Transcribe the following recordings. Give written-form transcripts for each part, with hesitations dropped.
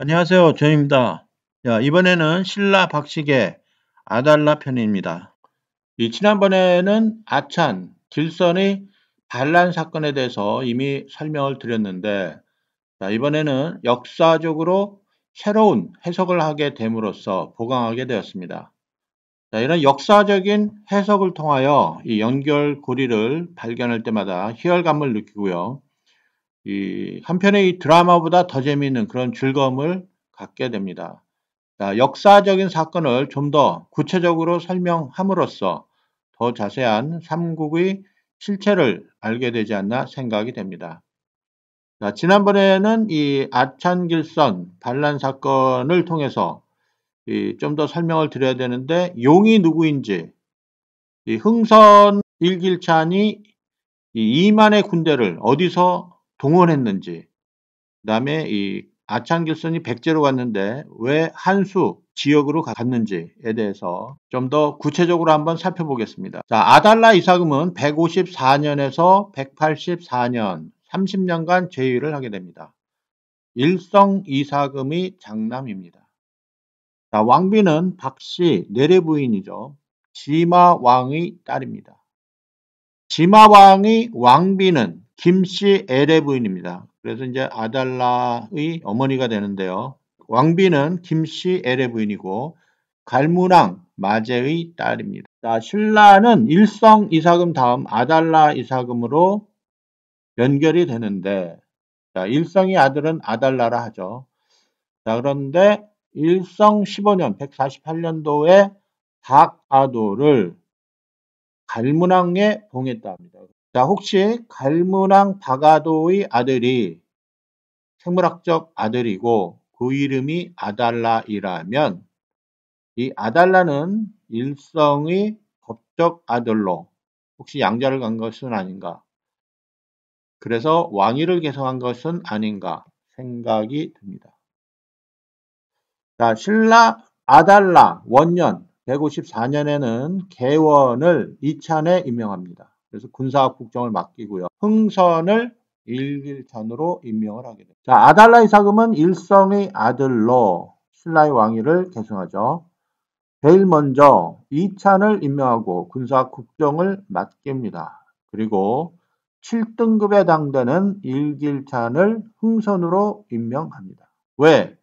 안녕하세요. 전입니다. 이번에는 신라 박식의 아달라 편입니다. 지난번에는 아찬, 길선의 반란 사건에 대해서 이미 설명을 드렸는데, 이번에는 역사적으로 새로운 해석을 하게 됨으로써 보강하게 되었습니다. 이런 역사적인 해석을 통하여 이 연결고리를 발견할 때마다 희열감을 느끼고요. 한편의 이 드라마보다 더 재미있는 그런 즐거움을 갖게 됩니다. 역사적인 사건을 좀 더 구체적으로 설명함으로써 더 자세한 삼국의 실체를 알게 되지 않나 생각이 됩니다. 지난번에는 이 아찬길선 반란 사건을 통해서 좀 더 설명을 드려야 되는데, 용이 누구인지, 이 흥선 일길찬이 이 이만의 군대를 어디서 동원했는지, 그다음에 이 아찬길선이 백제로 갔는데 왜 한수 지역으로 갔는지에 대해서 좀 더 구체적으로 한번 살펴보겠습니다. 아달라 이사금은 154년에서 184년 30년간 제위를 하게 됩니다. 일성 이사금의 장남입니다. 왕비는 박씨 내례부인이죠. 지마왕의 딸입니다. 지마왕의 왕비는 김씨 에레부인입니다. 그래서 이제 아달라의 어머니가 되는데요. 왕비는 김씨 에레부인이고 갈무랑 마제의 딸입니다. 신라는 일성 이사금 다음 아달라 이사금으로 연결이 되는데, 일성의 아들은 아달라라 하죠. 그런데 일성 15년 148년도에 박아도를 갈무랑에 봉했다 합니다. 혹시 갈무랑 박아도의 아들이 생물학적 아들이고 그 이름이 아달라이라면, 이 아달라는 일성의 법적 아들로 혹시 양자를 간 것은 아닌가, 그래서 왕위를 계승한 것은 아닌가 생각이 듭니다. 신라 아달라 원년 154년에는 개원을 이찬에 임명합니다. 그래서 군사학 국정을 맡기고요. 흥선을 일길찬으로 임명을 하게 됩니다. 아달라 이사금은 일성의 아들로 신라의 왕위를 계승하죠. 제일 먼저 이찬을 임명하고 군사학 국정을 맡깁니다. 그리고 7등급에 해당되는 일길찬을 흥선으로 임명합니다. 왜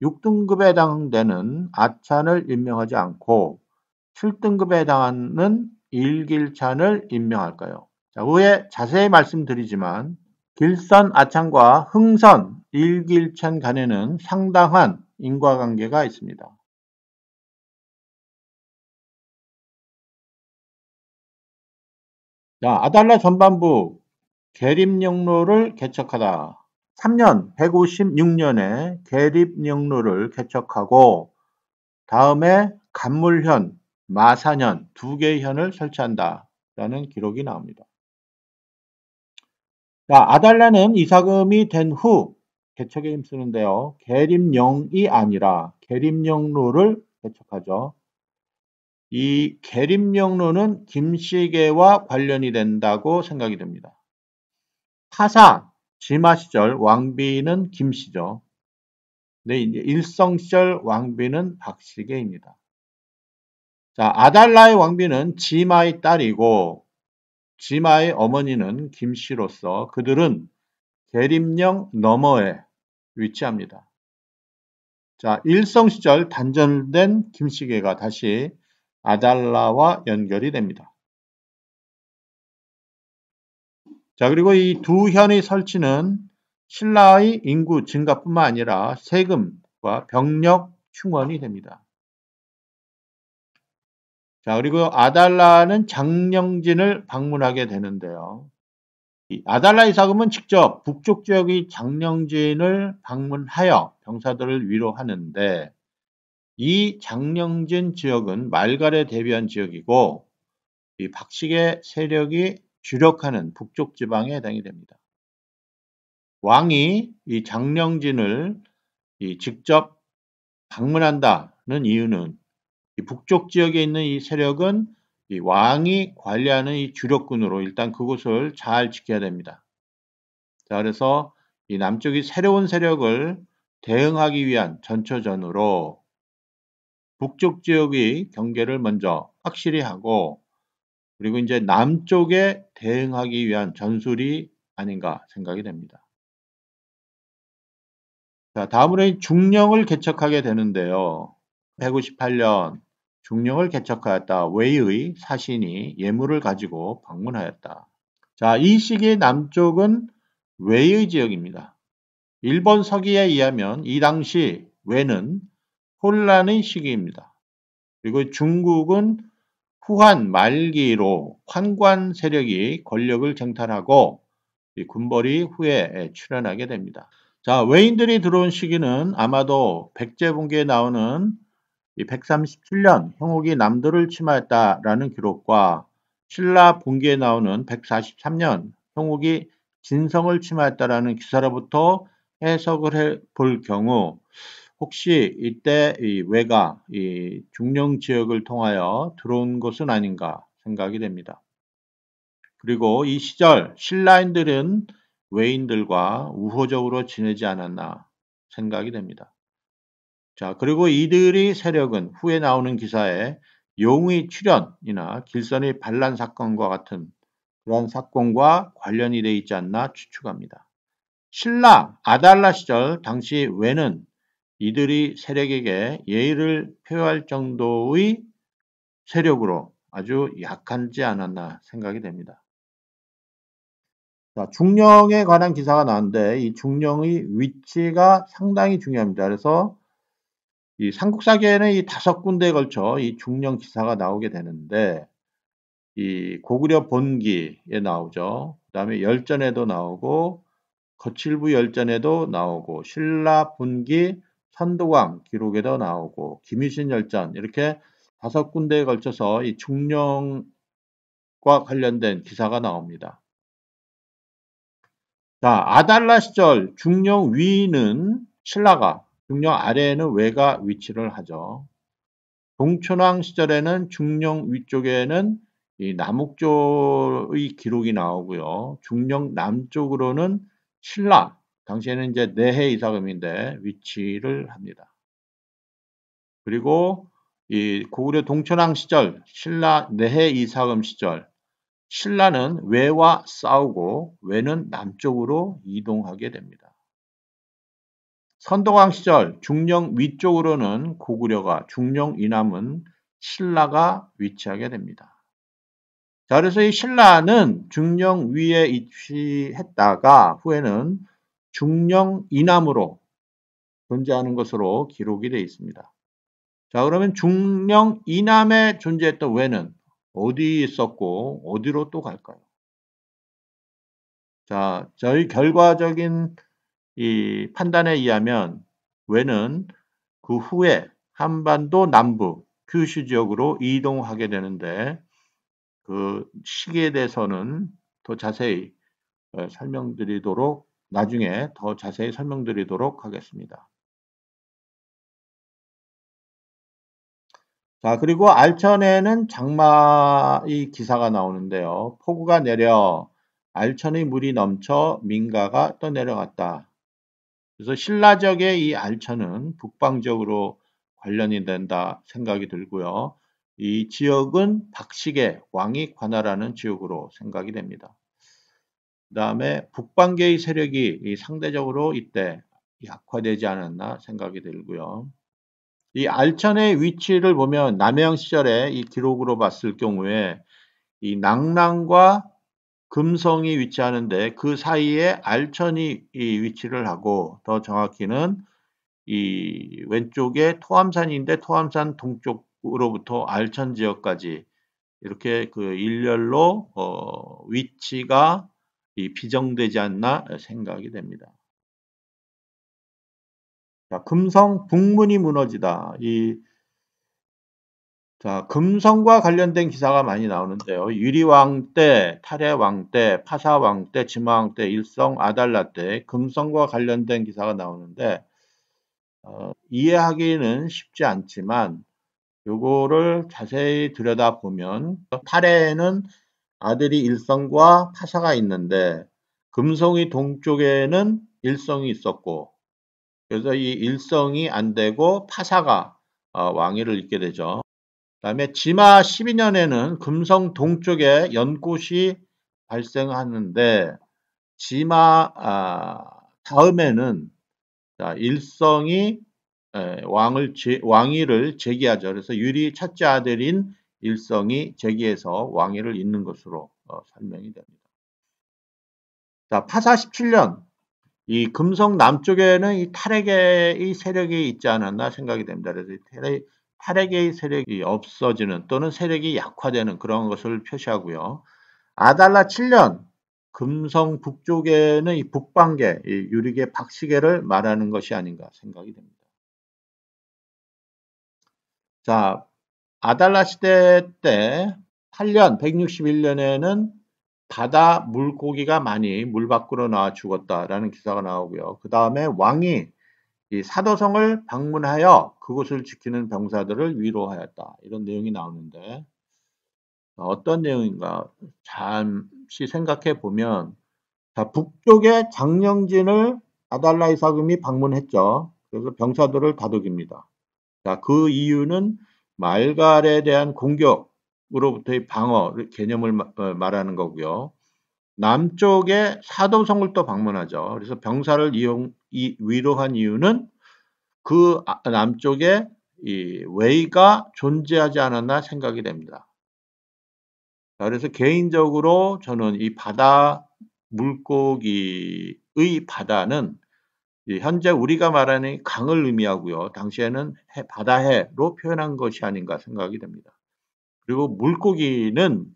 6등급에 해당되는 아찬을 임명하지 않고 7등급에 해당하는 일길찬을 임명할까요? 후에 자세히 말씀드리지만 길선 아찬과 흥선 일길찬 간에는 상당한 인과관계가 있습니다. 아달라 전반부 계립영로를 개척하다. 3년 156년에 계립영로를 개척하고 다음에 간물현, 마사년 두 개의 현을 설치한다 라는 기록이 나옵니다. 아달라는 이사금이 된 후 개척에 힘쓰는데요. 계립영이 아니라 계립영로를 개척하죠. 이 계립영로는 김씨계와 관련이 된다고 생각이 됩니다. 타사, 지마 시절 왕비는 김씨죠. 네, 이제 일성 시절 왕비는 박씨계입니다. 아달라의 왕비는 지마의 딸이고 지마의 어머니는 김씨로서 그들은 계립령 너머에 위치합니다. 일성 시절 단절된 김씨계가 다시 아달라와 연결이 됩니다. 그리고 이 두 현의 설치는 신라의 인구 증가뿐만 아니라 세금과 병력 충원이 됩니다. 그리고 아달라는 장령진을 방문하게 되는데요. 이 아달라 이사금은 직접 북쪽 지역의 장령진을 방문하여 병사들을 위로하는데, 이 장령진 지역은 말갈에 대비한 지역이고 이 박식의 세력이 주력하는 북쪽 지방에 해당이 됩니다. 왕이 이 장령진을 직접 방문한다는 이유는 이 북쪽 지역에 있는 이 세력은 이 왕이 관리하는 이 주력군으로 일단 그곳을 잘 지켜야 됩니다. 그래서 이 남쪽이 새로운 세력을 대응하기 위한 전초전으로 북쪽 지역의 경계를 먼저 확실히 하고 그리고 이제 남쪽에 대응하기 위한 전술이 아닌가 생각이 됩니다. 자, 다음으로 중령을 개척하게 되는데요. 158년 중령을 개척하였다. 웨이의 사신이 예물을 가지고 방문하였다. 자, 이 시기의 남쪽은 웨이의 지역입니다. 일본 서기에 의하면 이 당시 웨는 혼란의 시기입니다. 그리고 중국은 후한 말기로 환관 세력이 권력을 쟁탈하고 군벌이 후에 출현하게 됩니다. 자, 외인들이 들어온 시기는 아마도 백제분기에 나오는 137년 형옥이 남도를 침하했다라는 기록과 신라 분기에 나오는 143년 형옥이 진성을 침하했다라는 기사로부터 해석을 해볼 경우 혹시 이때 이 외가 이 중령 지역을 통하여 들어온 것은 아닌가 생각이 됩니다. 그리고 이 시절 신라인들은 외인들과 우호적으로 지내지 않았나 생각이 됩니다. 자, 그리고 이들의 세력은 후에 나오는 기사에 용의 출현이나 길선의 반란 사건과 같은 그런 사건과 관련이 되어 있지 않나 추측합니다. 신라 아달라 시절 당시 외는 이들이 세력에게 예의를 표할 정도의 세력으로 아주 약하지 않았나 생각이 됩니다. 자, 중령에 관한 기사가 나왔는데 이 중령의 위치가 상당히 중요합니다. 그래서 이 삼국사기에는 이 5군데에 걸쳐 이 중령 기사가 나오게 되는데 이 고구려 본기에 나오죠. 그 다음에 열전에도 나오고 거칠부 열전에도 나오고 신라 분기 선도광 기록에도 나오고 김유신 열전 이렇게 5군데에 걸쳐서 이 중령과 관련된 기사가 나옵니다. 자, 아달라 시절 중령 위는 신라가, 중령 아래에는 외가 위치를 하죠. 동천왕 시절에는 중령 위쪽에는 이 남욱조의 기록이 나오고요. 중령 남쪽으로는 신라, 당시에는 이제 내해 이사금인데 위치를 합니다. 그리고 이 고구려 동천왕 시절, 신라 내해 이사금 시절, 신라는 외와 싸우고 외는 남쪽으로 이동하게 됩니다. 선덕왕 시절 중령 위쪽으로는 고구려가, 중령 이남은 신라가 위치하게 됩니다. 자, 그래서 이 신라는 중령 위에 위치했다가 후에는 중령 이남으로 존재하는 것으로 기록이 되어 있습니다. 자, 그러면 중령 이남에 존재했던 외는 어디 있었고 어디로 또 갈까요? 자, 저희 결과적인 이 판단에 의하면 외는 그 후에 한반도 남부 큐슈 지역으로 이동하게 되는데 그 시기에 대해서는 더 자세히 설명드리도록 나중에 더 자세히 설명드리도록 하겠습니다. 자, 그리고 알천에는 장마의 기사가 나오는데요. 폭우가 내려 알천의 물이 넘쳐 민가가 떠내려갔다. 그래서 신라적의 이 알천은 북방 지역으로 관련이 된다 생각이 들고요. 이 지역은 박식의 왕이 관할하는 지역으로 생각이 됩니다. 그 다음에 북방계의 세력이 상대적으로 이때 약화되지 않았나 생각이 들고요. 이 알천의 위치를 보면 남해영 시절에 이 기록으로 봤을 경우에 이 낙랑과 금성이 위치하는데 그 사이에 알천이 위치를 하고 더 정확히는 이 왼쪽에 토암산인데 토암산 동쪽으로부터 알천 지역까지 이렇게 그 일렬로 위치가 비정되지 않나 생각이 됩니다. 자, 금성 북문이 무너지다. 자, 금성과 관련된 기사가 많이 나오는데요. 유리왕 때, 탈해왕 때, 파사왕 때, 진마왕 때, 일성, 아달라 때 금성과 관련된 기사가 나오는데 이해하기는 쉽지 않지만 요거를 자세히 들여다보면 탈해에는 아들이 일성과 파사가 있는데 금성의 동쪽에는 일성이 있었고 그래서 이 일성이 안 되고 파사가 왕위를 잇게 되죠. 그다음에 지마 12년에는 금성 동쪽에 연꽃이 발생하는데 지마 다음에는 일성이 왕위를 제기하죠. 그래서 유리 첫째 아들인 일성이 제기해서 왕위를 잇는 것으로 설명이 됩니다. 자, 파사 17년 이 금성 남쪽에는 이 탈핵의 세력이 있지 않았나 생각이 됩니다. 그래서 탈핵의 세력이 없어지는 또는 세력이 약화되는 그런 것을 표시하고요. 아달라 7년 금성 북쪽에는 이 북방계, 이 유리계 박시계를 말하는 것이 아닌가 생각이 됩니다. 자, 아달라 시대 때 8년 161년에는 바다 물고기가 많이 물 밖으로 나와 죽었다라는 기사가 나오고요. 그 다음에 왕이 이 사도성을 방문하여 그곳을 지키는 병사들을 위로하였다. 이런 내용이 나오는데 어떤 내용인가 잠시 생각해 보면 북쪽의 장령진을 아달라 이사금이 방문했죠. 그래서 병사들을 다독입니다. 자, 그 이유는 말갈에 대한 공격으로부터의 방어 개념을 말하는 거고요. 남쪽의 사도성을 또 방문하죠. 그래서 병사를 위로한 이유는 그 남쪽에 이 웨이가 존재하지 않았나 생각이 됩니다. 자, 그래서 개인적으로 저는 이 바다 물고기의 바다는 현재 우리가 말하는 강을 의미하고요. 당시에는 바다해로 표현한 것이 아닌가 생각이 됩니다. 그리고 물고기는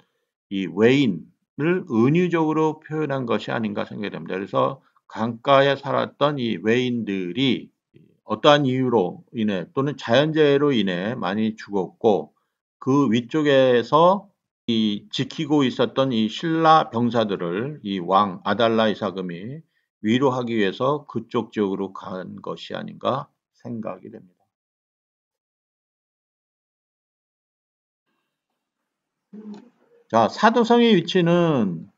이 외인을 은유적으로 표현한 것이 아닌가 생각이 됩니다. 그래서 강가에 살았던 이 외인들이 어떠한 이유로 인해 또는 자연재해로 인해 많이 죽었고 그 위쪽에서 이 지키고 있었던 이 신라 병사들을 이 왕 아달라 이사금이 위로하기 위해서 그쪽 지역으로 간 것이 아닌가 생각이 됩니다. 자, 사도성의 위치는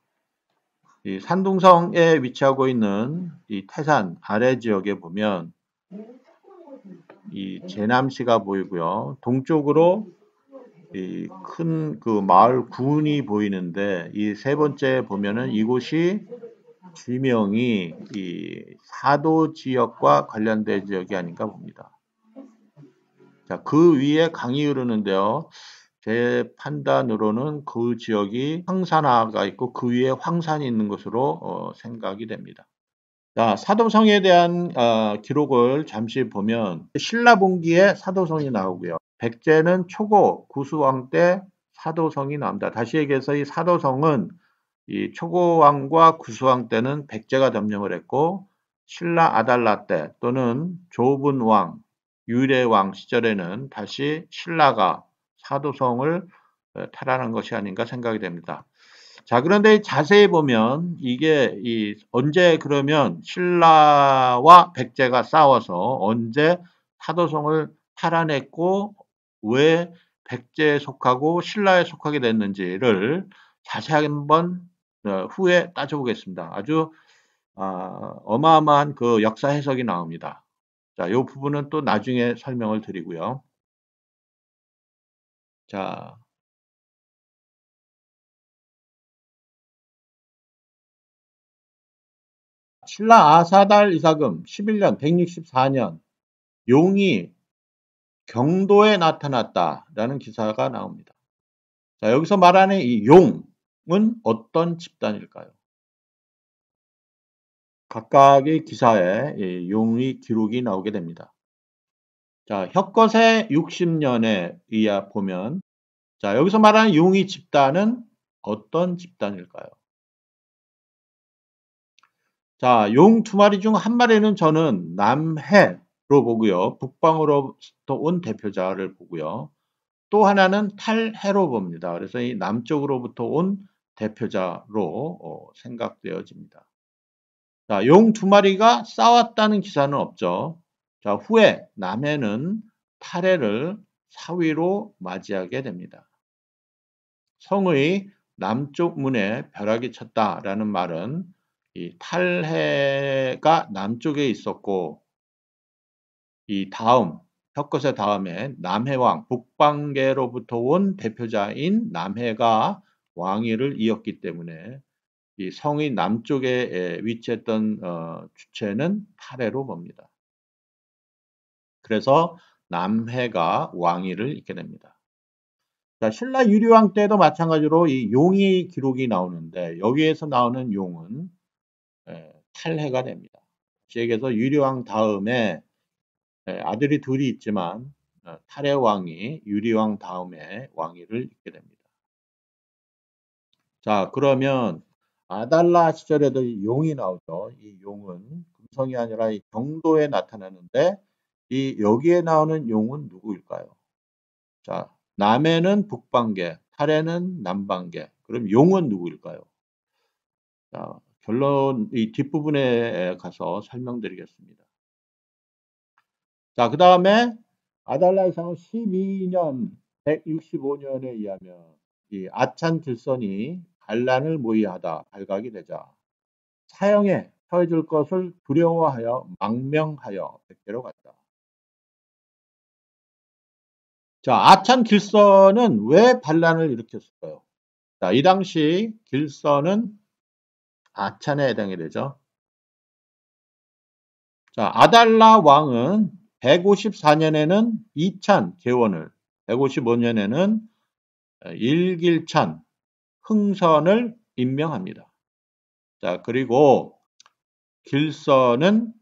이 산둥성에 위치하고 있는 이 태산 아래 지역에 보면 이 제남시가 보이고요. 동쪽으로 이 큰 그 마을 군이 보이는데 이 세 번째 보면은 이곳이 지명이 이 사도 지역과 관련된 지역이 아닌가 봅니다. 자, 그 위에 강이 흐르는데요. 제 판단으로는 그 지역이 황산화가 있고 그 위에 황산이 있는 것으로 생각이 됩니다. 자, 사도성에 대한 기록을 잠시 보면 신라봉기에 사도성이 나오고요. 백제는 초고 구수왕 때 사도성이 나옵니다. 다시 얘기해서 이 사도성은 이 초고왕과 구수왕 때는 백제가 점령을 했고 신라 아달라 때 또는 조분왕, 유래왕 시절에는 다시 신라가 사도성을 탈환한 것이 아닌가 생각이 됩니다. 자, 그런데 자세히 보면 이게 언제 그러면 신라와 백제가 싸워서 언제 사도성을 탈환했고 왜 백제에 속하고 신라에 속하게 됐는지를 자세하게 한번 후에 따져보겠습니다. 아주 어마어마한 그 역사 해석이 나옵니다. 자, 이 부분은 또 나중에 설명을 드리고요. 자, 신라 아사달 이사금 11년 164년 용이 경도에 나타났다라는 기사가 나옵니다. 자, 여기서 말하는 이 용은 어떤 집단일까요? 각각의 기사에 이 용의 기록이 나오게 됩니다. 자, 혁거세 60년에 의하 보면 자, 여기서 말하는 용의 집단은 어떤 집단일까요? 자, 용 두 마리 중 한 마리는 저는 남해로 보고요. 북방으로부터 온 대표자를 보고요. 또 하나는 탈해로 봅니다. 그래서 이 남쪽으로부터 온 대표자로 생각되어집니다. 자, 용 두 마리가 싸웠다는 기사는 없죠. 자, 후에 남해는 탈해를 사위로 맞이하게 됩니다. 성의 남쪽 문에 벼락이 쳤다라는 말은 이 탈해가 남쪽에 있었고 이 다음 혁것의 다음에 남해왕 북방계로부터 온 대표자인 남해가 왕위를 이었기 때문에 이 성의 남쪽에 위치했던 주체는 타레로 봅니다. 그래서 남해가 왕위를 잇게 됩니다. 자, 신라 유리왕 때도 마찬가지로 이 용의 기록이 나오는데 여기에서 나오는 용은 탈해가 됩니다. 시에서 유리왕 다음에 아들이 둘이 있지만 탈해 왕이 유리왕 다음에 왕위를 잇게 됩니다. 자, 그러면 아달라 시절에도 이 용이 나오죠. 이 용은 금성이 아니라 이 경도에 나타나는데 이 여기에 나오는 용은 누구일까요? 자, 남해는 북방계, 탈해는 남방계. 그럼 용은 누구일까요? 자, 결론 이 뒷부분에 가서 설명드리겠습니다. 자, 그 다음에 아달라이상 12년 165년에 의하면 이 아찬 길선이 반란을 모의하다 발각이 되자 사형에 처해질 것을 두려워하여 망명하여 백제로 갔다. 자, 아찬 길선은 왜 반란을 일으켰을까요? 자, 이 당시 길선은 아찬에 해당이 되죠. 자, 아달라 왕은 154년에는 이찬 개원을, 155년에는 일길찬 흥선을 임명합니다. 자, 그리고 길선은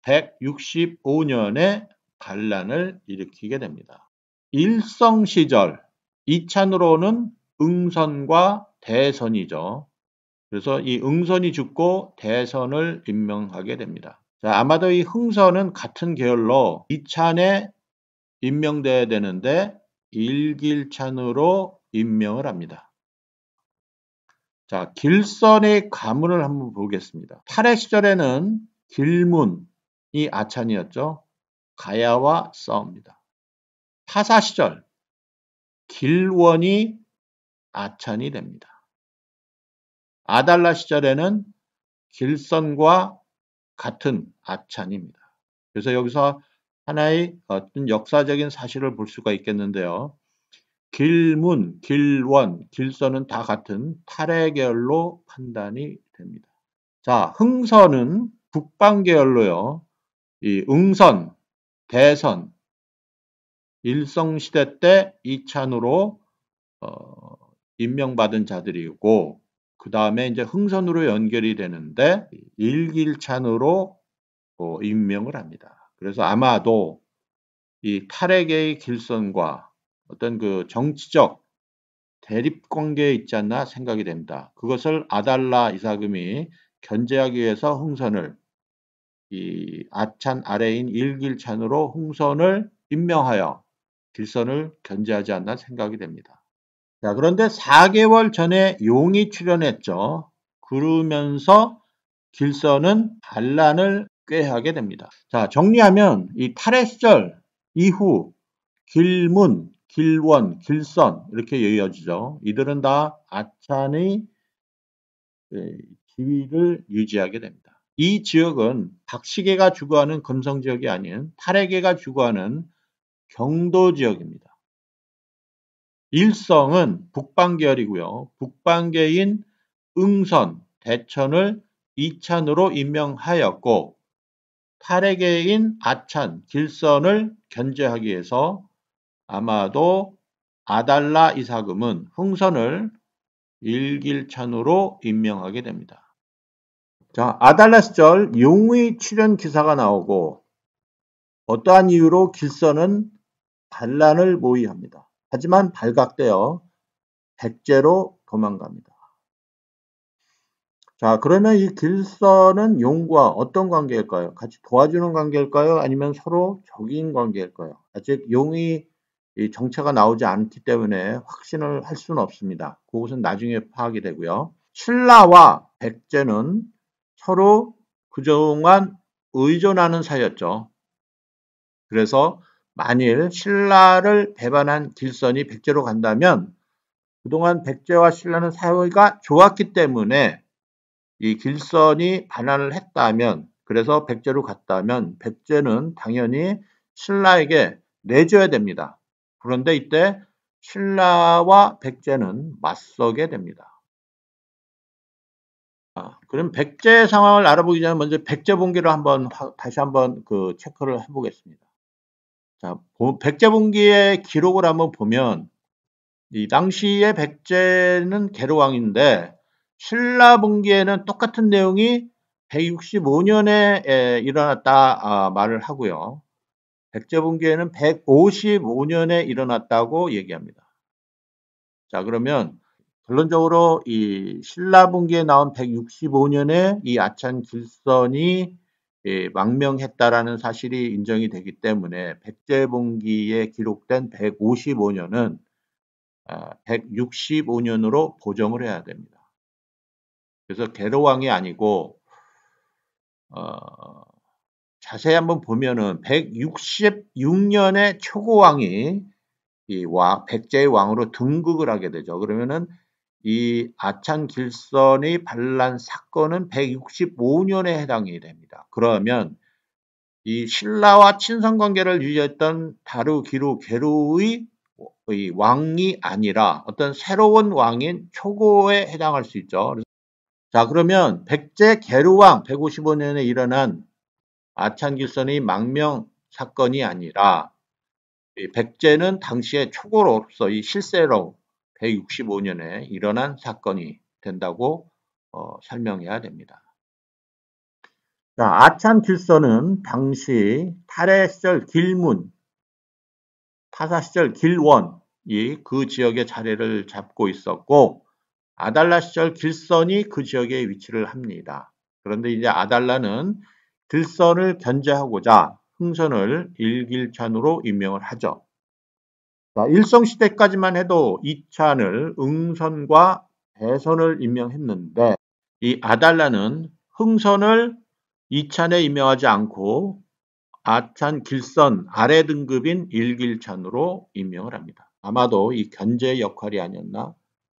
165년에 반란을 일으키게 됩니다. 일성 시절 이찬으로는 응선과 대선이죠. 그래서 이 응선이 죽고 대선을 임명하게 됩니다. 자, 아마도 이 흥선은 같은 계열로 이찬에 임명돼야 되는데 일길찬으로 임명을 합니다. 자, 길선의 가문을 한번 보겠습니다. 탈해 시절에는 길문이 아찬이었죠. 가야와 싸웁니다. 타사 시절 길원이 아찬이 됩니다. 아달라 시절에는 길선과 같은 아찬입니다. 그래서 여기서 하나의 어떤 역사적인 사실을 볼 수가 있겠는데요. 길문, 길원, 길선은 다 같은 탈해 계열로 판단이 됩니다. 자, 흥선은 북방 계열로요. 이 응선, 대선, 일성시대 때 이찬으로 임명받은 자들이고 그 다음에 이제 흥선으로 연결이 되는데 일길찬으로 임명을 합니다. 그래서 아마도 이 탈해계의 길선과 어떤 그 정치적 대립관계에 있지 않나 생각이 됩니다. 그것을 아달라 이사금이 견제하기 위해서 흥선을 이 아찬 아래인 일길찬으로 흥선을 임명하여 길선을 견제하지 않나 생각이 됩니다. 자, 그런데 4개월 전에 용이 출현했죠. 그러면서 길선은 반란을 꾀하게 됩니다. 자, 정리하면 이 탈해 시절 이후 길문, 길원, 길선 이렇게 이어지죠. 이들은 다 아찬의 지위를 유지하게 됩니다. 이 지역은 박씨계가 주거하는 금성 지역이 아닌 탈해계가 주거하는 경도 지역입니다. 일성은 북방계열이고요. 북방계인 응선, 대천을 이찬으로 임명하였고 탈해계인 아찬, 길선을 견제하기 위해서 아마도 아달라 이사금은 흥선을 일길찬으로 임명하게 됩니다. 자, 아달라 시절 용의 출현 기사가 나오고 어떠한 이유로 길선은 반란을 모의합니다. 하지만 발각되어 백제로 도망갑니다. 자, 그러면 이 길선은 용과 어떤 관계일까요? 같이 도와주는 관계일까요? 아니면 서로 적인 관계일까요? 아직 용이 이 정체가 나오지 않기 때문에 확신을 할 수는 없습니다. 그것은 나중에 파악이 되고요. 신라와 백제는 서로 그동안 의존하는 사이였죠. 그래서 만일 신라를 배반한 길선이 백제로 간다면 그동안 백제와 신라는 사이가 좋았기 때문에 이 길선이 반환을 했다면 그래서 백제로 갔다면 백제는 당연히 신라에게 내줘야 됩니다. 그런데 이때 신라와 백제는 맞서게 됩니다. 그럼 백제 상황을 알아보기 전에 먼저 백제봉기를 다시 한번 체크를 해보겠습니다. 자, 백제봉기의 기록을 한번 보면 이 당시에 백제는 계로왕인데 신라봉기에는 똑같은 내용이 165년에 일어났다 말을 하고요. 백제봉기에는 155년에 일어났다고 얘기합니다. 자, 그러면 결론적으로 이 신라분기에 나온 165년에 이 아찬 길선이 망명했다라는 사실이 인정이 되기 때문에 백제봉기에 기록된 155년은 165년으로 보정을 해야 됩니다. 그래서 계로왕이 아니고 자세히 한번 보면은 166년에 초고왕이 백제의 왕으로 등극을 하게 되죠. 그러면은 이 아찬 길선의 반란 사건은 165년에 해당이 됩니다. 그러면 이 신라와 친선 관계를 유지했던 다루, 기루, 계루의 왕이 아니라 어떤 새로운 왕인 초고에 해당할 수 있죠. 자, 그러면 백제 계루왕 155년에 일어난 아찬 길선의 망명 사건이 아니라 백제는 당시에 초고로서 이 실세로 165년에 일어난 사건이 된다고 설명해야 됩니다. 자, 아찬 길선은 당시 탈해 시절 길문, 타사 시절 길원이 그 지역의 자리를 잡고 있었고 아달라 시절 길선이 그 지역에 위치를 합니다. 그런데 이제 아달라는 길선을 견제하고자 흥선을 일길찬으로 임명을 하죠. 자, 일성시대까지만 해도 이찬을 응선과 대선을 임명했는데 이 아달라는 흥선을 이찬에 임명하지 않고 아찬 길선 아래 등급인 일길찬으로 임명을 합니다. 아마도 이 견제 역할이 아니었나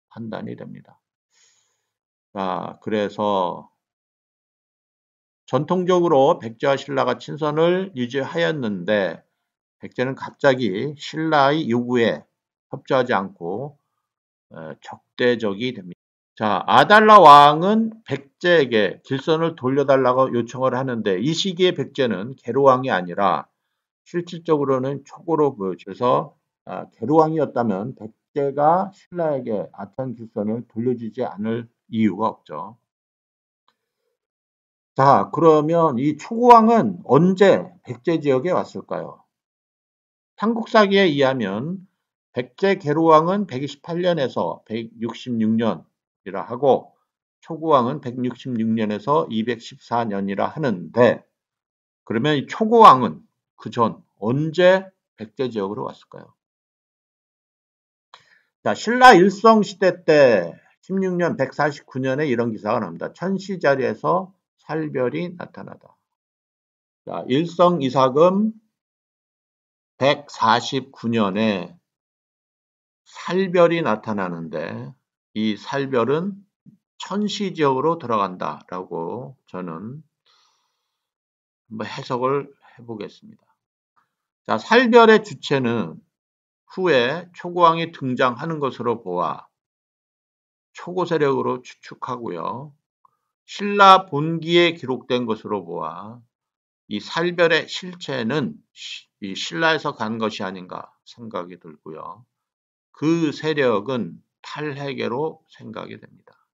판단이 됩니다. 자, 그래서 전통적으로 백제와 신라가 친선을 유지하였는데 백제는 갑자기 신라의 요구에 협조하지 않고 적대적이 됩니다. 자, 아달라 왕은 백제에게 길선을 돌려달라고 요청을 하는데 이 시기에 백제는 계로왕이 아니라 실질적으로는 초고로 보여져서 계로왕이었다면 백제가 신라에게 아탄 길선을 돌려주지 않을 이유가 없죠. 자, 그러면 이 초고왕은 언제 백제 지역에 왔을까요? 삼국사기에 의하면 백제 계로왕은 128년에서 166년이라 하고 초고왕은 166년에서 214년이라 하는데 그러면 이 초고왕은 그 전 언제 백제 지역으로 왔을까요? 자, 신라 일성시대 때 16년 149년에 이런 기사가 나옵니다. 천시자리에서 살별이 나타나다. 자, 일성 이삭음 149년에 살별이 나타나는데 이 살별은 천시 지역으로 들어간다라고 저는 한번 해석을 해보겠습니다. 자, 살별의 주체는 후에 초고왕이 등장하는 것으로 보아 초고 세력으로 추측하고요. 신라 본기에 기록된 것으로 보아 이 살별의 실체는 이 신라에서 간 것이 아닌가 생각이 들고요. 그 세력은 탈해계로 생각이 됩니다.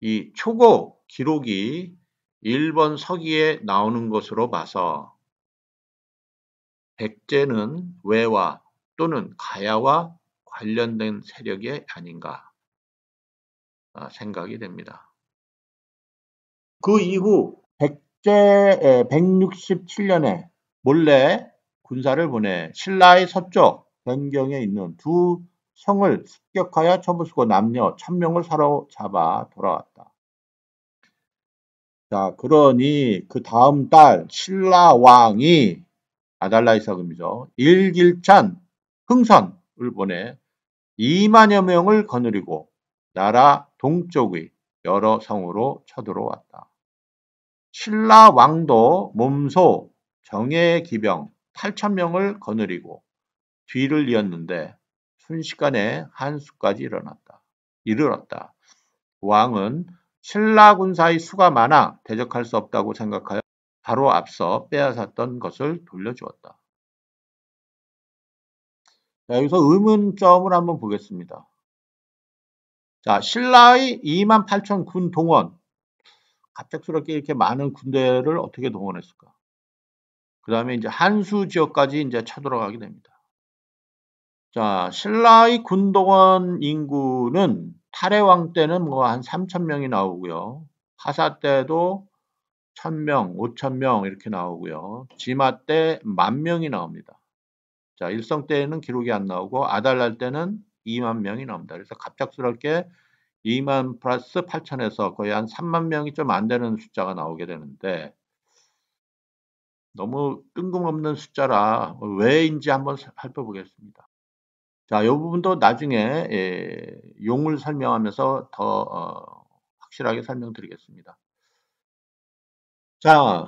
이 초고 기록이 일본 서기에 나오는 것으로 봐서 백제는 외와 또는 가야와 관련된 세력이 아닌가 생각이 됩니다. 그 이후 백제 167년에 몰래 군사를 보내 신라의 서쪽 변경에 있는 두 성을 습격하여 쳐부수고 남녀 1000명을 사로잡아 돌아왔다. 자, 그러니 그 다음 달 신라 왕이 아달라의 서금이죠. 일길찬 흥선을 보내 2만여 명을 거느리고 나라 동쪽의 여러 성으로 쳐들어왔다. 신라 왕도 몸소 정예기병 8,000명을 거느리고 뒤를 이었는데 순식간에 한수까지 이르렀다. 왕은 신라 군사의 수가 많아 대적할 수 없다고 생각하여 바로 앞서 빼앗았던 것을 돌려주었다. 자, 여기서 의문점을 한번 보겠습니다. 자, 신라의 28,000 군 동원, 갑작스럽게 이렇게 많은 군대를 어떻게 동원했을까? 그 다음에 이제 한수 지역까지 이제 쳐들어가게 됩니다. 자, 신라의 군 동원 인구는 탈해왕 때는 뭐 한 3,000명이 나오고요. 하사 때도 1,000명, 5,000명 이렇게 나오고요. 지마 때 10,000명이 나옵니다. 자, 일성 때는 기록이 안 나오고 아달날 때는 2만 명이 나옵니다. 그래서 갑작스럽게 2만 플러스 8천에서 거의 한 3만 명이 좀 안 되는 숫자가 나오게 되는데 너무 뜬금없는 숫자라 왜인지 한번 살펴보겠습니다. 자, 이 부분도 나중에 용을 설명하면서 더 확실하게 설명드리겠습니다. 자,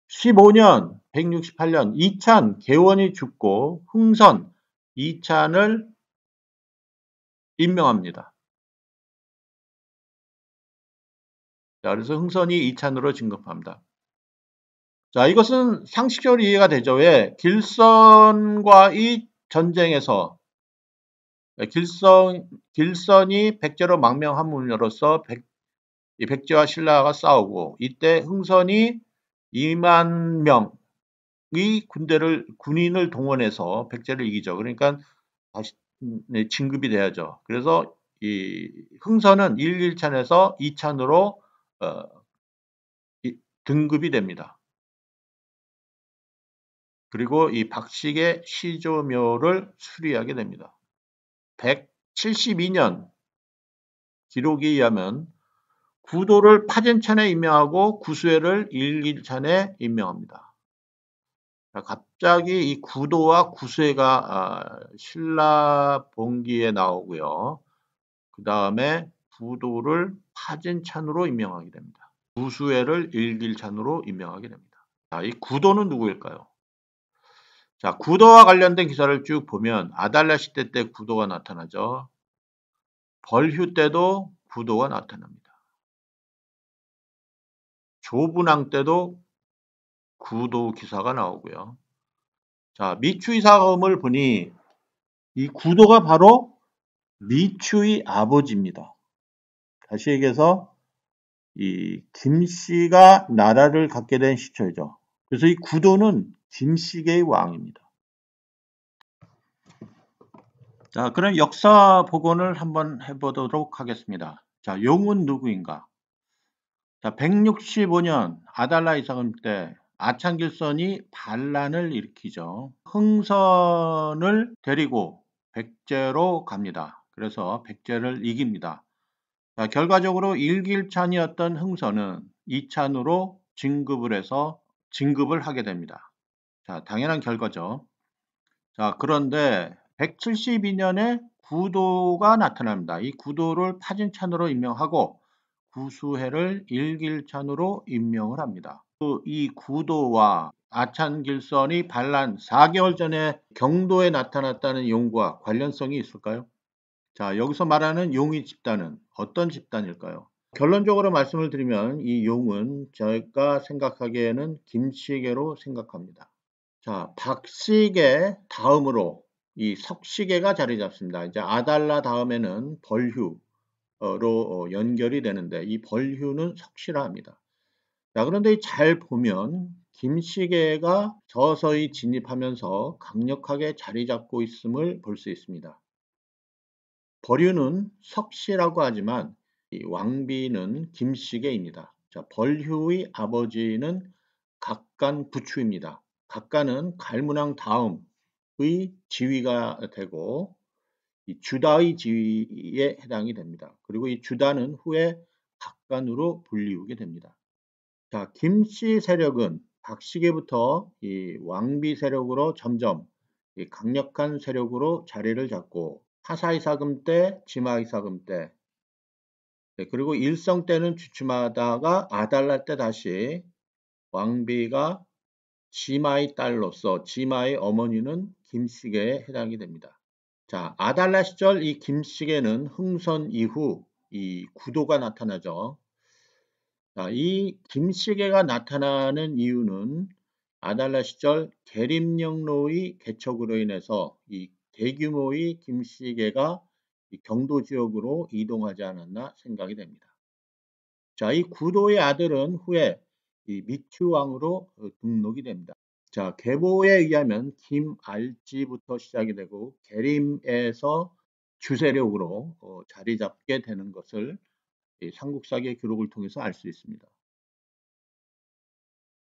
15년, 168년 이찬 계원이 죽고 흥선 이찬을 임명합니다. 자, 그래서 흥선이 이찬으로 진급합니다. 자, 이것은 상식적으로 이해가 되죠. 왜? 길선과의 전쟁에서 길선이 백제로 망명함으로써 백제와 신라가 싸우고 이때 흥선이 2만 명의 군인을 동원해서 백제를 이기죠. 그러니까 다시 진급이 돼야죠. 그래서 이 흥선은 1일찬에서 2찬으로 등급이 됩니다. 그리고 이 박식의 시조묘를 수리하게 됩니다. 172년 기록에 의하면 구도를 파전찬에 임명하고 구수회를 일길찬에 임명합니다. 갑자기 이 구도와 구수회가 신라 봉기에 나오고요. 그 다음에 구도를 파전찬으로 임명하게 됩니다. 구수회를 일길찬으로 임명하게 됩니다. 자, 이 구도는 누구일까요? 자, 구도와 관련된 기사를 쭉 보면 아달라 시대 때 구도가 나타나죠. 벌휴 때도 구도가 나타납니다. 조분왕 때도 구도 기사가 나오고요. 자, 미추이 사검을 보니 이 구도가 바로 미추의 아버지입니다. 다시 얘기해서 이 김씨가 나라를 갖게 된 시초죠. 그래서 이 구도는 김씨계의 왕입니다. 자, 그럼 역사 복원을 한번 해보도록 하겠습니다. 자, 용은 누구인가? 자, 165년 아달라 이사금 때 아창길선이 반란을 일으키죠. 흥선을 데리고 백제로 갑니다. 그래서 백제를 이깁니다. 자, 결과적으로 1길찬이었던 흥선은 2찬으로 진급을 하게 됩니다. 자, 당연한 결과죠. 자, 그런데 172년에 구도가 나타납니다. 이 구도를 파진찬으로 임명하고 구수해를 일길찬으로 임명을 합니다. 이 구도와 아찬길선이 반란 4개월 전에 경도에 나타났다는 용과 관련성이 있을까요? 자, 여기서 말하는 용의 집단은 어떤 집단일까요? 결론적으로 말씀을 드리면 이 용은 제가 생각하기에는 김씨계로 생각합니다. 자, 박씨계 다음으로 이 석씨계가 자리 잡습니다. 이제 아달라 다음에는 벌휴로 연결이 되는데 이 벌휴는 석씨라 합니다. 자, 그런데 잘 보면 김씨계가 서서히 진입하면서 강력하게 자리 잡고 있음을 볼 수 있습니다. 벌휴는 석씨라고 하지만 이 왕비는 김씨계입니다. 자, 벌휴의 아버지는 각간 부추입니다. 각간은 갈문왕 다음의 지위가 되고 이 주다의 지위에 해당이 됩니다. 그리고 이 주다는 후에 각간으로 불리우게 됩니다. 자, 김씨 세력은 박씨계부터 이 왕비 세력으로 점점 이 강력한 세력으로 자리를 잡고 하사이사금 때, 지마이사금 때, 그리고 일성 때는 주춤하다가 아달라 때 다시 왕비가 지마의 딸로서 지마의 어머니는 김씨계에 해당이 됩니다. 자, 아달라 시절 이 김씨계는 흥선 이후 이 구도가 나타나죠. 자, 이 김씨계가 나타나는 이유는 아달라 시절 계림영로의 개척으로 인해서 이 대규모의 김씨계가 경도 지역으로 이동하지 않았나 생각이 됩니다. 자, 이 구도의 아들은 후에 이 미추 왕으로 등록이 됩니다. 자, 계보에 의하면 김알지부터 시작이 되고 계림에서 주세력으로 자리 잡게 되는 것을 이 삼국사기의 기록을 통해서 알 수 있습니다.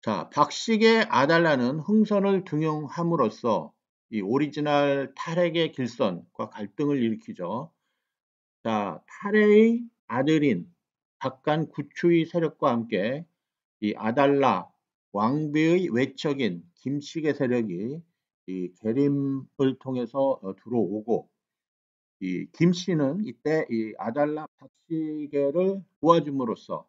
자, 박식의 아달라는 흥선을 등용함으로써 이 오리지널 탈핵의 길선과 갈등을 일으키죠. 자, 탈핵의 아들인 박간 구추의 세력과 함께 이 아달라 왕비의 외척인 김씨의 세력이 이 계림을 통해서 들어오고 이 김씨는 이때 이 아달라 박씨계를 도와줌으로써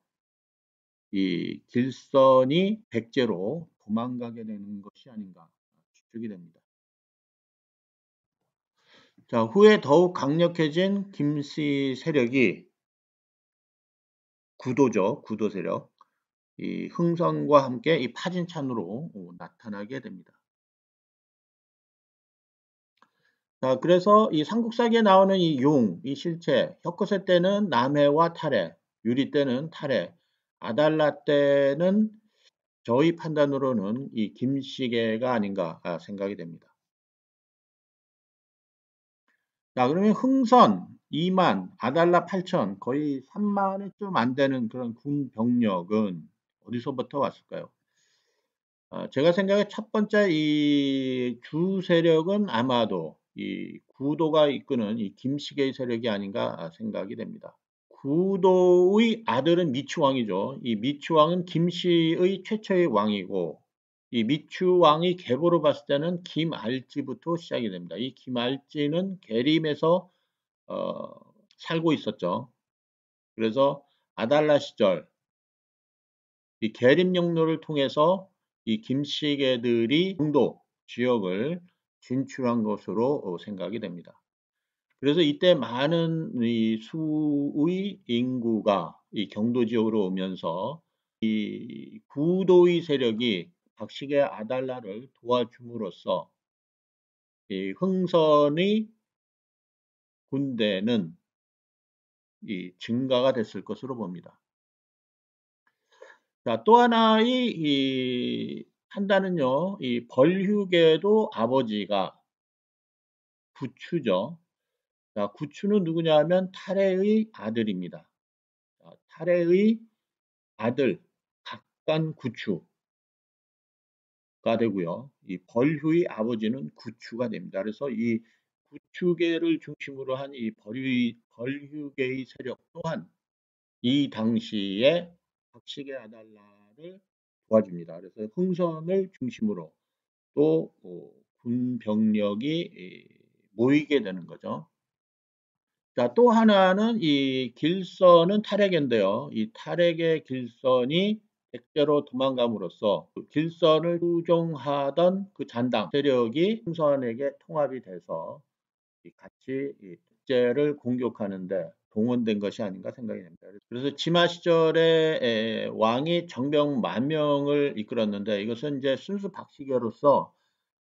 이 길선이 백제로 도망가게 되는 것이 아닌가 추측이 됩니다. 자, 후에 더욱 강력해진 김씨 세력이 구도죠, 구도 세력. 이 흥선과 함께 이 파진찬으로 나타나게 됩니다. 자, 그래서 이 삼국사기에 나오는 이 용, 이 실체, 혁거세 때는 남해와 탈해, 유리 때는 탈해, 아달라 때는 저희 판단으로는 이 김씨계가 아닌가 생각이 됩니다. 자, 그러면 흥선 2만, 아달라 8천, 거의 3만이 좀 안 되는 그런 군 병력은 어디서부터 왔을까요? 제가 생각에 첫 번째 이 주 세력은 아마도 이 구도가 이끄는 이 김씨계의 세력이 아닌가 생각이 됩니다. 구도의 아들은 미추왕이죠. 이 미추왕은 김씨의 최초의 왕이고 이 미추왕이 계보로 봤을 때는 김알지부터 시작이 됩니다. 이 김알지는 계림에서 어, 살고 있었죠. 그래서 아달라 시절 이 계림영로를 통해서 이 김씨계들이 경도 지역을 진출한 것으로 생각이 됩니다. 그래서 이때 많은 이 수의 인구가 이 경도 지역으로 오면서 이 구도의 세력이 박식의 아달라를 도와줌으로써 이 흥선의 군대는 이 증가가 됐을 것으로 봅니다. 자, 또 하나의 이 판단은요, 이 벌휴계도 아버지가 구추죠. 자, 구추는 누구냐 하면 탈해의 아들입니다. 자, 탈해의 아들 각간 구추가 되고요. 이 벌휴의 아버지는 구추가 됩니다. 그래서 이 구추계를 중심으로 한 이 벌휴계의 세력 또한 이 당시에 박식의 아달라를 도와줍니다. 그래서 흥선을 중심으로 또 군 병력이 모이게 되는 거죠. 자, 또 하나는 이 길선은 탈핵인데요. 이 탈핵의 길선이 백제로 도망감으로써 그 길선을 추종하던 그 잔당 세력이 흥선에게 통합이 돼서 같이 이 백제를 공격하는데 동원된 것이 아닌가 생각이 됩니다. 그래서 지마 시절에 왕이 정병 10,000명을 이끌었는데 이것은 이제 순수 박시계로서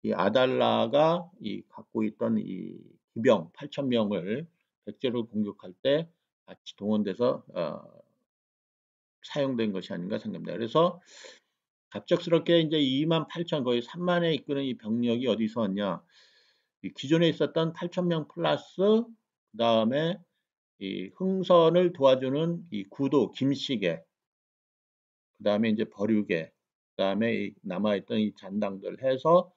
이 아달라가 이 갖고 있던 이 기병 8,000명을 백제를 공격할 때 같이 동원돼서 사용된 것이 아닌가 생각합니다. 그래서 갑작스럽게 이제 28,000 거의 3만에 이끄는 이 병력이 어디서 왔냐? 이 기존에 있었던 8,000명 플러스 그 다음에 이 흥선을 도와주는 이 구도 김씨계, 그 다음에 이제 버류계, 그 다음에 남아있던 이 잔당들 해서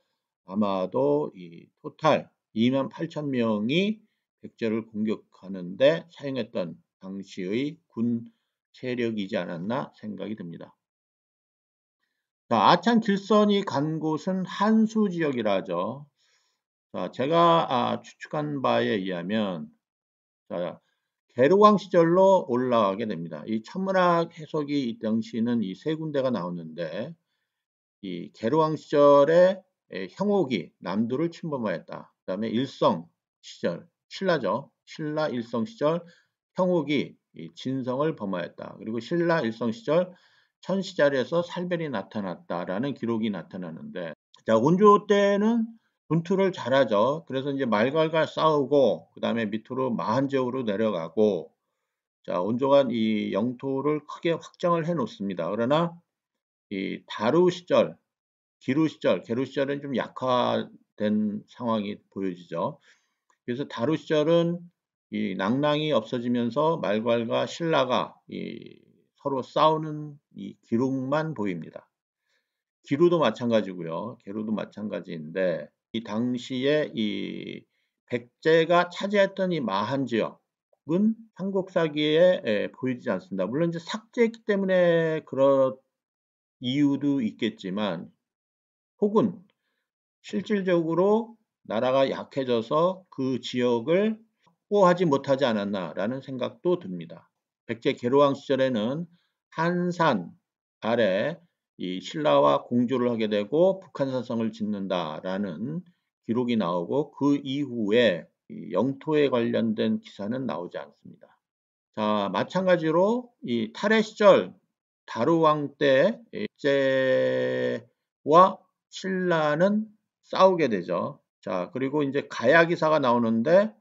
아마도 이 토탈 28,000명이 백제를 공격하는데 사용했던 당시의 군 세력이지 않았나 생각이 듭니다. 자, 아찬 길선이 간 곳은 한수 지역이라 하죠. 자, 제가 추측한 바에 의하면 자, 계르왕 시절로 올라가게 됩니다. 이 천문학 해석이 이 당시는 이 세 군데가 나오는데 이 계로왕 시절에 형옥이 남도를 침범하였다. 그 다음에 일성 시절, 신라죠. 신라 일성 시절 형옥이 진성을 범하였다. 그리고 신라 일성 시절 천시자리에서 살별이 나타났다라는 기록이 나타나는데, 자, 온조 때는 분투를 잘하죠. 그래서 이제 말갈과 싸우고, 그 다음에 밑으로 마한 지역으로 내려가고, 자, 온조가 이 영토를 크게 확장을 해 놓습니다. 그러나 이 다루 시절, 기루 시절, 게루 시절은 좀 약화된 상황이 보여지죠. 그래서 다루 시절은 이 낭랑이 없어지면서 말괄과 신라가 서로 싸우는 이 기록만 보입니다. 기루도 마찬가지고요. 게루도 마찬가지인데, 이 당시에 이 백제가 차지했던 이 마한 지역은 삼국사기에 보이지 않습니다. 물론 이제 삭제했기 때문에 그런 이유도 있겠지만, 혹은 실질적으로 나라가 약해져서 그 지역을 확보하지 못하지 않았나라는 생각도 듭니다. 백제 계로왕 시절에는 한산 아래 이 신라와 공조를 하게 되고 북한산성을 짓는다라는 기록이 나오고, 그 이후에 영토에 관련된 기사는 나오지 않습니다. 자, 마찬가지로 이 탈해 시절 다루왕 때 백제와 신라는 싸우게 되죠. 자, 그리고 이제 가야기사가 나오는데,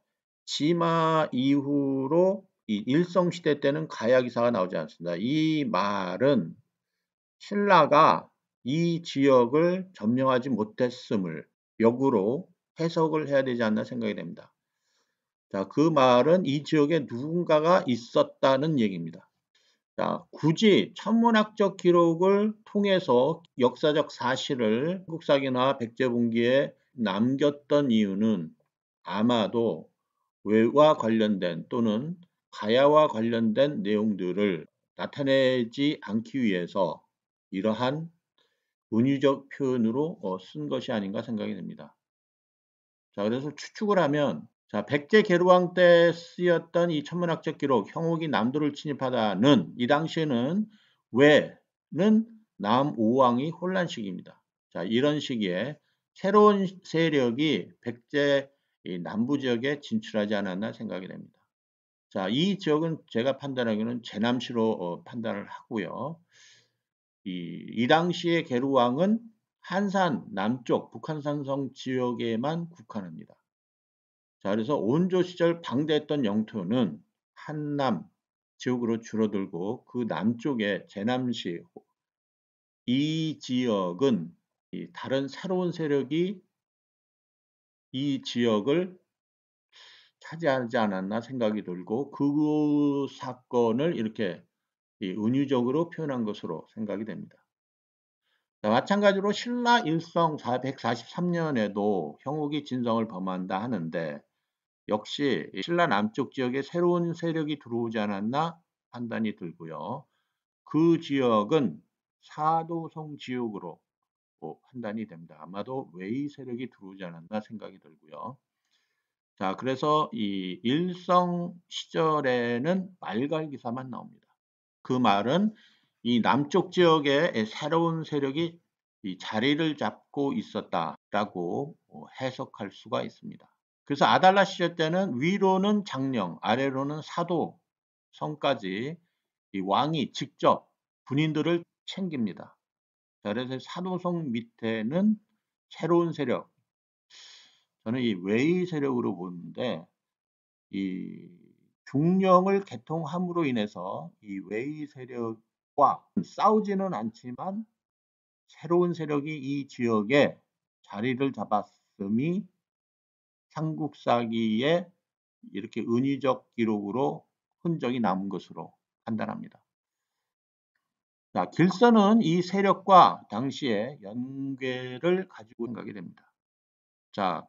지마 이후로 이 일성시대 때는 가야기사가 나오지 않습니다. 이 말은 신라가 이 지역을 점령하지 못했음을 역으로 해석을 해야 되지 않나 생각이 됩니다. 자, 그 말은 이 지역에 누군가가 있었다는 얘기입니다. 자, 굳이 천문학적 기록을 통해서 역사적 사실을 한국사기나 백제분기에 남겼던 이유는 아마도 외와 관련된 또는 가야와 관련된 내용들을 나타내지 않기 위해서 이러한 은유적 표현으로 쓴 것이 아닌가 생각이 됩니다. 자, 그래서 추측을 하면, 자, 백제 계루왕 때 쓰였던 이 천문학적 기록, 형옥이 남도를 침입하다는 이 당시에는 왜는 남오왕이 혼란식입니다. 자, 이런 시기에 새로운 세력이 백제 남부 지역에 진출하지 않았나 생각이 됩니다. 자, 이 지역은 제가 판단하기로는 제남시로 판단을 하고요. 이 당시의 계루왕은 한산 남쪽 북한산성 지역에만 국한합니다. 자, 그래서 온조 시절 방대했던 영토는 한남 지역으로 줄어들고, 그 남쪽에 제남시 이 지역은 다른 새로운 세력이 이 지역을 차지하지 않았나 생각이 들고, 그 사건을 이렇게 은유적으로 표현한 것으로 생각이 됩니다. 자, 마찬가지로 신라 일성 443년에도 형옥이 진성을 범한다 하는데, 역시 신라 남쪽 지역에 새로운 세력이 들어오지 않았나 판단이 들고요. 그 지역은 사도성 지역으로 판단이 됩니다. 아마도 웨이 세력이 들어오지 않았나 생각이 들고요. 자, 그래서 이 일성 시절에는 말갈 기사만 나옵니다. 그 말은 이 남쪽 지역에 새로운 세력이 이 자리를 잡고 있었다라고 해석할 수가 있습니다. 그래서 아달라 시절 때는 위로는 장령, 아래로는 사도 성까지 이 왕이 직접 군인들을 챙깁니다. 자, 그래서 사도성 밑에는 새로운 세력, 저는 이 웨이 세력으로 보는데, 이 중령을 개통함으로 인해서 이 웨이 세력과 싸우지는 않지만 새로운 세력이 이 지역에 자리를 잡았음이 삼국사기에 이렇게 은유적 기록으로 흔적이 남은 것으로 판단합니다. 자, 길서는 이 세력과 당시의 연계를 가지고 생각이 됩니다. 자,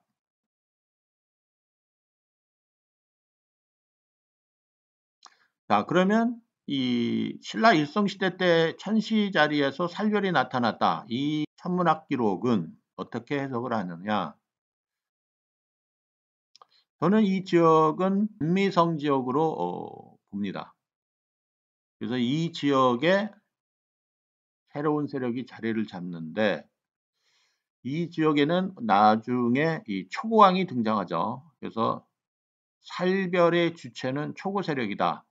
그러면 이 신라 일성시대 때 천시 자리에서 살별이 나타났다. 이 천문학 기록은 어떻게 해석을 하느냐? 저는 이 지역은 안미성 지역으로 봅니다. 그래서 이 지역에 새로운 세력이 자리를 잡는데 이 지역에는 나중에 이 초고왕이 등장하죠. 그래서 살별의 주체는 초고 세력이다.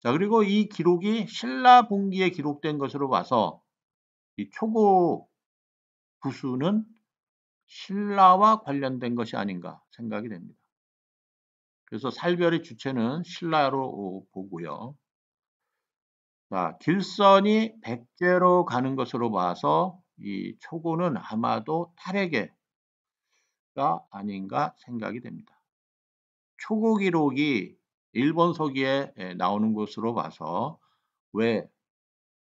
자, 그리고 이 기록이 신라 분기에 기록된 것으로 봐서 이 초고 부수는 신라와 관련된 것이 아닌가 생각이 됩니다. 그래서 살별의 주체는 신라로 보고요. 자, 길선이 백제로 가는 것으로 봐서 이 초고는 아마도 탈에게가 아닌가 생각이 됩니다. 초고 기록이 일본 서기에 나오는 것으로 봐서 왜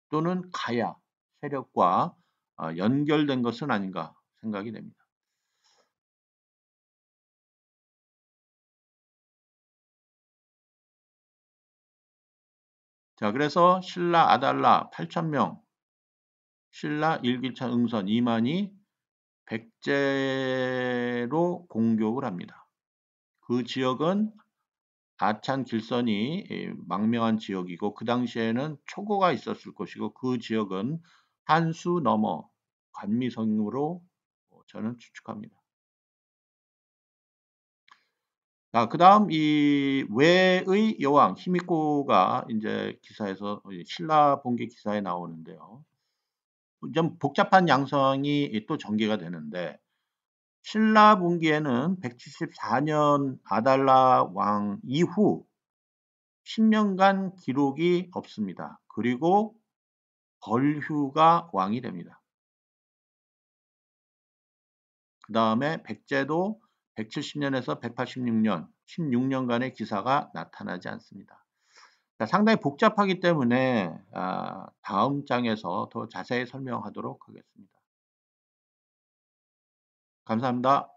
또는 가야 세력과 연결된 것은 아닌가 생각이 됩니다. 자, 그래서 신라 아달라 8,000명, 신라 일기차 응선 2만이 백제로 공격을 합니다. 그 지역은 아찬 길선이 망명한 지역이고 그 당시에는 초고가 있었을 것이고 그 지역은 한수 넘어 관미성으로 저는 추측합니다. 자, 그다음 이 외의 여왕 히미코가 이제 기사에서 신라 본계 기사에 나오는데요. 좀 복잡한 양상이 또 전개가 되는데 신라 분기에는 174년 아달라 왕 이후 10년간 기록이 없습니다. 그리고 벌휴가 왕이 됩니다. 그 다음에 백제도 170년에서 186년, 16년간의 기사가 나타나지 않습니다. 자, 상당히 복잡하기 때문에 다음 장에서 더 자세히 설명하도록 하겠습니다. 감사합니다.